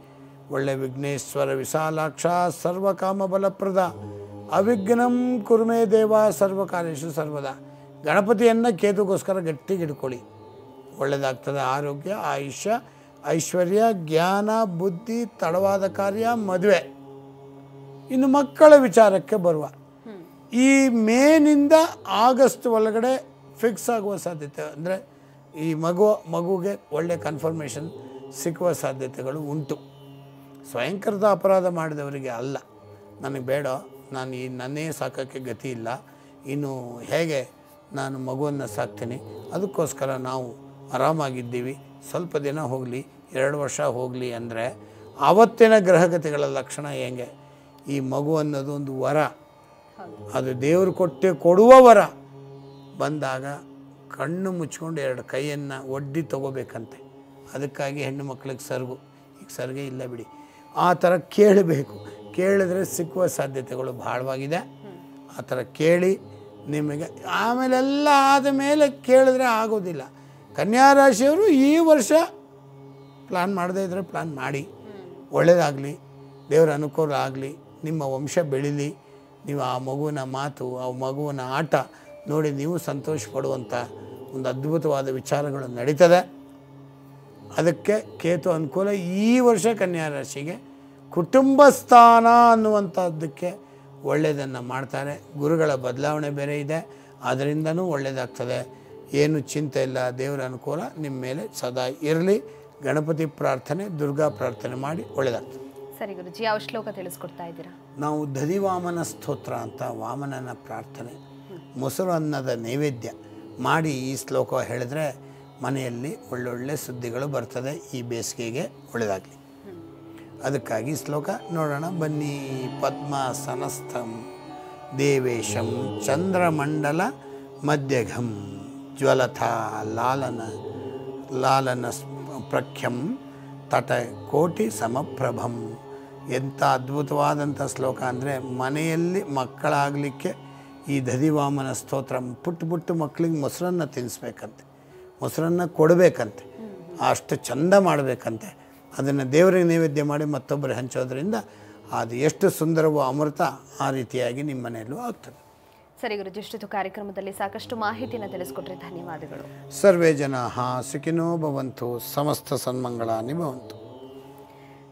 ಒಳ್ಳೆ ವಿಘ್ನೇಶ್ವರ ವಿಶಾಲಾಕ್ಷ ಸರ್ವಕಾಮ ಬಲಪ್ರದ ಅವಿಘ್ನಂ ಕುರುಮೇ ದೇವ ಸರ್ವಕಾರ್ಯೇಷು ಸರ್ವದಾ. ಗಣಪತಿಯನ್ನು ಕೇತುಗೋಸ್ಕರ ಗಟ್ಟಿಗೆ ಹಿಡ್ಕೊಳ್ಳಿ, ಒಳ್ಳೆಯದಾಗ್ತದೆ. ಆರೋಗ್ಯ, ಆಯುಷ್ಯ, ಐಶ್ವರ್ಯ, ಜ್ಞಾನ, ಬುದ್ಧಿ, ತಡವಾದ ಕಾರ್ಯ, ಮದುವೆ. ಇನ್ನು ಮಕ್ಕಳ ವಿಚಾರಕ್ಕೆ ಬರುವ, ಈ ಮೇನಿಂದ ಆಗಸ್ಟ್ ಒಳಗಡೆ ಫಿಕ್ಸ್ ಆಗುವ ಸಾಧ್ಯತೆ, ಅಂದರೆ ಈ ಮಗುಗೆ ಒಳ್ಳೆ ಕನ್ಫರ್ಮೇಷನ್ ಸಿಕ್ಕುವ ಸಾಧ್ಯತೆಗಳು ಉಂಟು. ಸ್ವಯಂಕೃತ ಅಪರಾಧ ಮಾಡಿದವರಿಗೆ ಅಲ್ಲ, ನನಗೆ ಬೇಡ, ನಾನು ನನ್ನೇ ಸಾಕೋಕ್ಕೆ ಗತಿ ಇಲ್ಲ, ಇನ್ನು ಹೇಗೆ ನಾನು ಮಗುವನ್ನು ಸಾಕ್ತೀನಿ, ಅದಕ್ಕೋಸ್ಕರ ನಾವು ಆರಾಮಾಗಿದ್ದೀವಿ, ಸ್ವಲ್ಪ ದಿನ ಹೋಗಲಿ, 2 ವರ್ಷ ಹೋಗಲಿ ಅಂದರೆ ಆವತ್ತಿನ ಗ್ರಹಗತಿಗಳ ಲಕ್ಷಣ ಹೆಂಗೆ? ಈ ಮಗು ಅನ್ನೋದು ಒಂದು ವರ, ಅದು ದೇವರು ಕೊಡುವ ವರ. ಬಂದಾಗ ಕಣ್ಣು ಮುಚ್ಕೊಂಡು 2 ಕೈಯನ್ನು ಒಡ್ಡಿ ತೊಗೋಬೇಕಂತೆ. ಅದಕ್ಕಾಗಿ ಹೆಣ್ಣು ಮಕ್ಕಳಿಗೆ ಸರ್ಗು, ಈಗ ಸರ್ಗೆ ಇಲ್ಲ ಬಿಡಿ, ಆ ಥರ ಕೇಳಬೇಕು. ಕೇಳಿದ್ರೆ ಸಿಕ್ಕುವ ಸಾಧ್ಯತೆಗಳು ಬಹಳವಾಗಿದೆ. ಆ ಥರ ಕೇಳಿ ನಿಮಗೆ ಆಮೇಲೆಲ್ಲ ಆದ ಮೇಲೆ ಕೇಳಿದ್ರೆ ಆಗೋದಿಲ್ಲ. ಕನ್ಯಾ ರಾಶಿಯವರು ಈ ವರ್ಷ ಪ್ಲ್ಯಾನ್ ಮಾಡದೇ ಇದ್ದರೆ ಪ್ಲ್ಯಾನ್ ಮಾಡಿ, ಒಳ್ಳೆಯದಾಗಲಿ, ದೇವರ ಅನುಕೂಲ ಆಗಲಿ, ನಿಮ್ಮ ವಂಶ ಬೆಳೀಲಿ, ನೀವು ಆ ಮಗುವಿನ ಮಾತು, ಆ ಮಗುವಿನ ಆಟ ನೋಡಿ ನೀವು ಸಂತೋಷ ಪಡುವಂಥ ಒಂದು ಅದ್ಭುತವಾದ ವಿಚಾರಗಳು ನಡೀತದೆ. ಅದಕ್ಕೆ ಕೇತು ಅನುಕೂಲ. ಈ ವರ್ಷ ಕನ್ಯಾ ರಾಶಿಗೆ ಕುಟುಂಬ ಸ್ಥಾನ ಅನ್ನುವಂಥದ್ದಕ್ಕೆ ಒಳ್ಳೆಯದನ್ನು ಮಾಡ್ತಾರೆ. ಗುರುಗಳ ಬದಲಾವಣೆ ಬೇರೆ ಇದೆ, ಅದರಿಂದನೂ ಒಳ್ಳೆಯದಾಗ್ತದೆ. ಏನು ಚಿಂತೆ ಇಲ್ಲ, ದೇವರ ಅನುಕೂಲ ನಿಮ್ಮ ಮೇಲೆ ಸದಾ ಇರಲಿ. ಗಣಪತಿ ಪ್ರಾರ್ಥನೆ, ದುರ್ಗಾ ಪ್ರಾರ್ಥನೆ ಮಾಡಿ ಒಳ್ಳೆಯದಾಗ್ತದೆ. ಸರಿ ಗುರುಜಿ, ಯಾವ ಶ್ಲೋಕ ತಿಳಿಸ್ಕೊಡ್ತಾ ಇದ್ದೀರಾ? ನಾವು ದಧಿವಾಮನ ಸ್ತೋತ್ರ ಅಂತ ವಾಮನನ ಪ್ರಾರ್ಥನೆ, ಮೊಸರು ಅನ್ನದ ನೈವೇದ್ಯ ಮಾಡಿ ಈ ಶ್ಲೋಕ ಹೇಳಿದ್ರೆ ಮನೆಯಲ್ಲಿ ಒಳ್ಳೊಳ್ಳೆ ಸುದ್ದಿಗಳು ಬರ್ತದೆ. ಈ ಬೇಸಿಗೆಗೆ ಒಳ್ಳೆಯದಾಗಲಿ. ಅದಕ್ಕಾಗಿ ಶ್ಲೋಕ ನೋಡೋಣ ಬನ್ನಿ. ಪದ್ಮಾಸನಸ್ಥಂ ದೇವೇಶಂ ಚಂದ್ರಮಂಡಲ ಮಧ್ಯಘಂ ಜ್ವಲಥಾ ಲಾಲನ ಪ್ರಖ್ಯಂ ತಟ ಕೋಟಿ ಸಮಪ್ರಭಂ. ಎಂಥ ಅದ್ಭುತವಾದಂಥ ಶ್ಲೋಕ ಅಂದರೆ, ಮನೆಯಲ್ಲಿ ಮಕ್ಕಳಾಗಲಿಕ್ಕೆ ಈ ದಧಿವಾಮನ ಸ್ತೋತ್ರ ಪುಟ್ಟ ಮಕ್ಕಳಿಗೆ ಮೊಸರನ್ನು ತಿನ್ನಿಸ್ಬೇಕಂತೆ, ಮೊಸರನ್ನು ಕೊಡಬೇಕಂತೆ, ಅಷ್ಟು ಚಂದ ಮಾಡಬೇಕಂತೆ. ಅದನ್ನು ದೇವರಿಗೆ ನೈವೇದ್ಯ ಮಾಡಿ ಮತ್ತೊಬ್ಬರಿಗೆ ಹಂಚೋದ್ರಿಂದ ಅದು ಎಷ್ಟು ಸುಂದರವೋ ಅಮೃತ ಆ ರೀತಿಯಾಗಿ ನಿಮ್ಮ ಮನೆಯಲ್ಲೂ ಆಗ್ತದೆ. ಸರಿ ಗುರುಜಿ, ಇಷ್ಟು ಕಾರ್ಯಕ್ರಮದಲ್ಲಿ ಸಾಕಷ್ಟು ಮಾಹಿತಿನ ತಿಳಿಸ್ಕೊಟ್ರೆ ಧನ್ಯವಾದಗಳು. ಸರ್ವೇ ಜನಾಃ ಸುಖಿನೋ ಭವಂತು, ಸಮಸ್ತ ಸನ್ಮಂಗಳಾನಿ ಭವಂತು.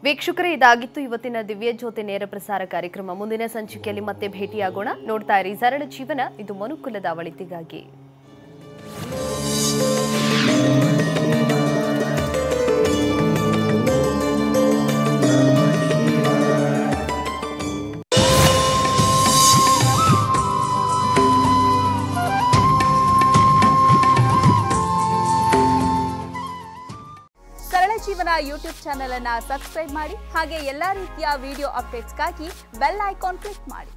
ವೀಕ್ಷಕರೇ, ಇದಾಗಿತ್ತು ಇವತ್ತಿನ ದಿವ್ಯ ಜ್ಯೋತಿ ನೇರ ಪ್ರಸಾರ ಕಾರ್ಯಕ್ರಮ. ಮುಂದಿನ ಸಂಚಿಕೆಯಲ್ಲಿ ಮತ್ತೆ ಭೇಟಿಯಾಗೋಣ. ನೋಡ್ತಾ ಇರಿ ಸರಳ ಜೀವನ, ಇದು ಮನುಕುಲದ ಒಳಿತಿಗಾಗಿ. ಜೀವನ ಯೂಟ್ಯೂಬ್ ಚಾನೆಲ್ ಅನ್ನ ಸಬ್ಸ್ಕ್ರೈಬ್ ಮಾಡಿ ಹಾಗೆ ಎಲ್ಲಾ ರೀತಿಯ ವಿಡಿಯೋ ಅಪ್ಡೇಟ್ಸ್ಗಾಗಿ ಬೆಲ್ ಐಕಾನ್ ಕ್ಲಿಕ್ ಮಾಡಿ.